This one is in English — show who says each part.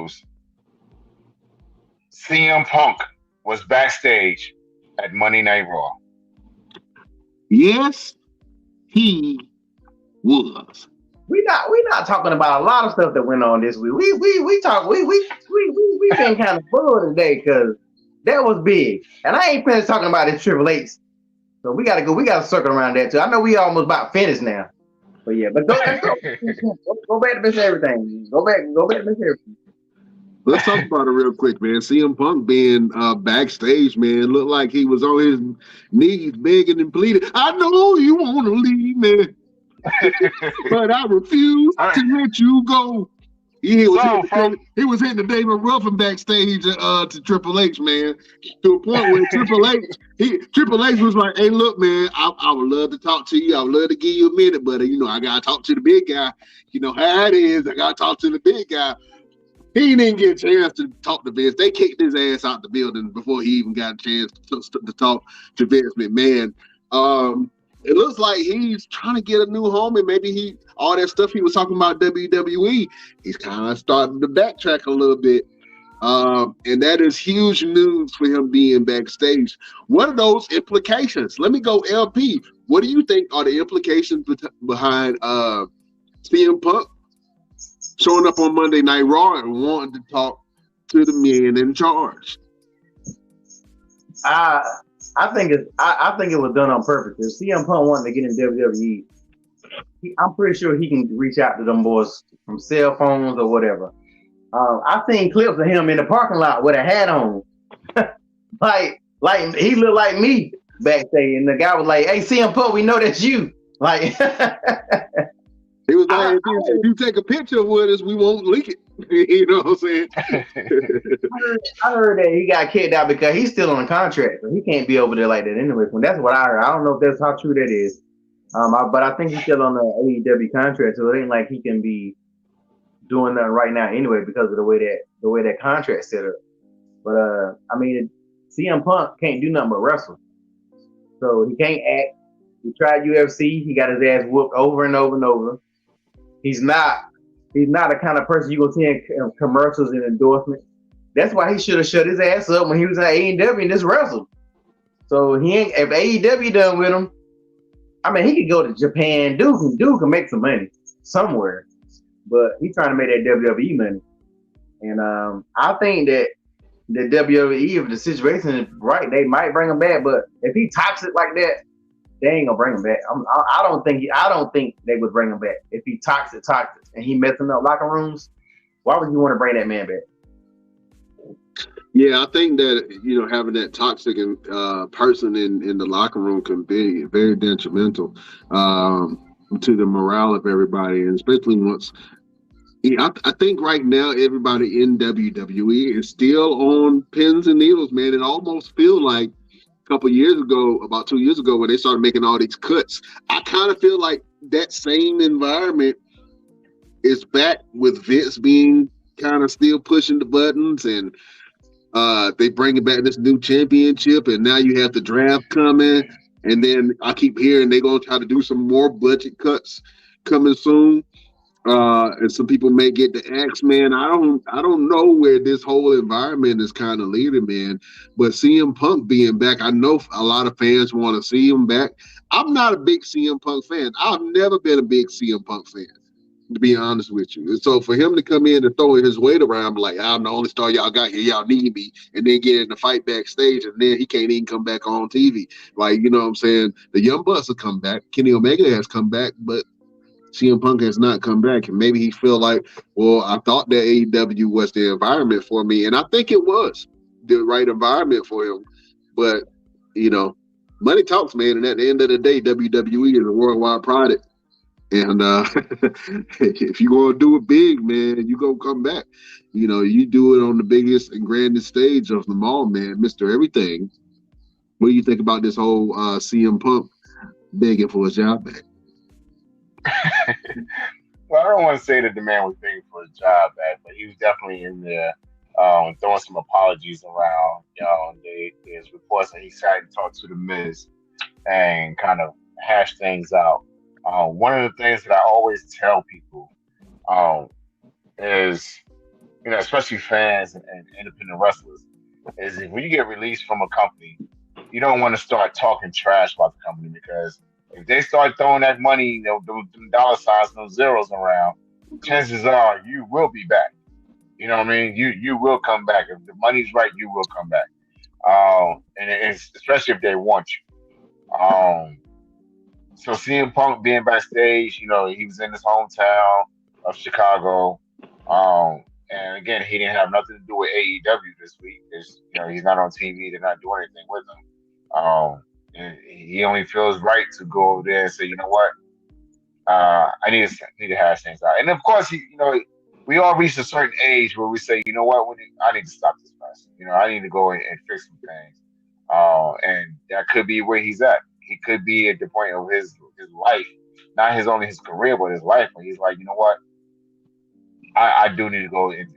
Speaker 1: news. CM Punk was backstage at Monday Night Raw.
Speaker 2: Yes, he was.
Speaker 3: We not talking about a lot of stuff that went on this week. We been kind of full today because that was big, and I ain't finished talking about this Triple H. So we gotta circle around that too. I know we almost about finished now, but yeah, but let's go back to miss everything. Go back to miss everything.
Speaker 2: Let's talk about it real quick, man. CM Punk being backstage, man, looked like he was on his knees begging and pleading. I know you want to leave me, but I refuse to let you go. He was hitting the David Ruffin backstage to Triple H, man, to a point where Triple H was like, "Hey, look, man, I would love to talk to you. I would love to give you a minute, but I gotta talk to the big guy. You know how it is. I gotta talk to the big guy." He didn't get a chance to talk to Vince. They kicked his ass out the building before he even got a chance to talk to Vince McMahon. It looks like he's trying to get a new home, and maybe all that stuff he was talking about WWE, he's kind of starting to backtrack a little bit. And that is huge news for him being backstage. What are those implications? Let me go LP. What do you think are the implications behind CM Punk showing up on Monday Night Raw and wanting to talk to the men in charge?
Speaker 3: I think it was done on purpose. If CM Punk wanted to get in WWE, I'm pretty sure he can reach out to them boys from cell phones or whatever. I've seen clips of him in the parking lot with a hat on, like he looked like me backstage, and the guy was like, "Hey, CM Punk, we know that's you." Like.
Speaker 2: He was like, if you take a picture with us, we won't leak it. You know what I'm saying?
Speaker 3: I heard that he got kicked out because he's still on a contract, so he can't be over there like that anyway. That's what I heard. I don't know if that's how true that is. But I think he's still on the AEW contract, so it ain't like he can be doing nothing right now anyway because of the way that contract's set up. But I mean, CM Punk can't do nothing but wrestle, so he can't act. He tried UFC. He got his ass whooped over and over and over. He's not the kind of person you gonna see in commercials and endorsements. That's why he should have shut his ass up when he was at AEW and just wrestled. So he ain't. If AEW done with him, I mean, he could go to Japan. Dude can make some money somewhere, but he's trying to make that WWE money. And I think that the WWE, if the situation is right, they might bring him back. But if he toxic like that, they ain't gonna bring him back. I don't think they would bring him back if he toxic, and he messing up locker rooms. Why would you want to bring that man back?
Speaker 2: Yeah, I think that having that toxic person in the locker room can be very detrimental to the morale of everybody, and especially once. I think right now everybody in WWE is still on pins and needles, man. It almost feels like couple years ago, about 2 years ago, when they started making all these cuts. I kind of feel like that same environment is back with Vince being kind of still pushing the buttons, and they bringing back this new championship, and now you have the draft coming, and then I keep hearing they're going to try to do some more budget cuts coming soon. And some people may get the axe, man. I don't know where this whole environment is kind of leading, man. But CM Punk being back, I know a lot of fans want to see him back. I'm not a big CM Punk fan. I've never been a big CM Punk fan, to be honest with you. And so for him to come in and throw his weight around, like, I'm the only star y'all got here, y'all need me, and then get in the fight backstage, and then he can't even come back on TV. Like, you know what I'm saying? The Young Bucks have come back. Kenny Omega has come back, but CM Punk has not come back, and maybe he feel like, well, I thought that AEW was the environment for me, and I think it was the right environment for him. But money talks, man, and at the end of the day, WWE is a worldwide product, and if you're gonna do it big, man, you gonna come back. You do it on the biggest and grandest stage of them all, man, Mr. Everything. What do you think about this whole CM Punk begging for a job back?
Speaker 1: Well, I don't want to say that the man was begging for a job back, but he was definitely in there throwing some apologies around. There's reports that he tried to talk to the Miz and kind of hash things out. One of the things that I always tell people is, especially fans and independent wrestlers, is if when you get released from a company, you don't want to start talking trash about the company because if they start throwing that money, them dollar signs, those zeros around, chances are you will be back. You know what I mean? You will come back if the money's right. You will come back. And it's especially if they want you. So CM Punk being backstage, he was in his hometown of Chicago. And again, he didn't have nothing to do with AEW this week. He's not on TV. They're not doing anything with him. And he only feels right to go over there and say, you know what, I need to hash things out. And of course, we all reach a certain age where we say, you know what, I need to stop this mess. I need to go and fix some things. And that could be where he's at. He could be at the point of his life, not only his career, but his life, where he's like, you know what, I do need to go and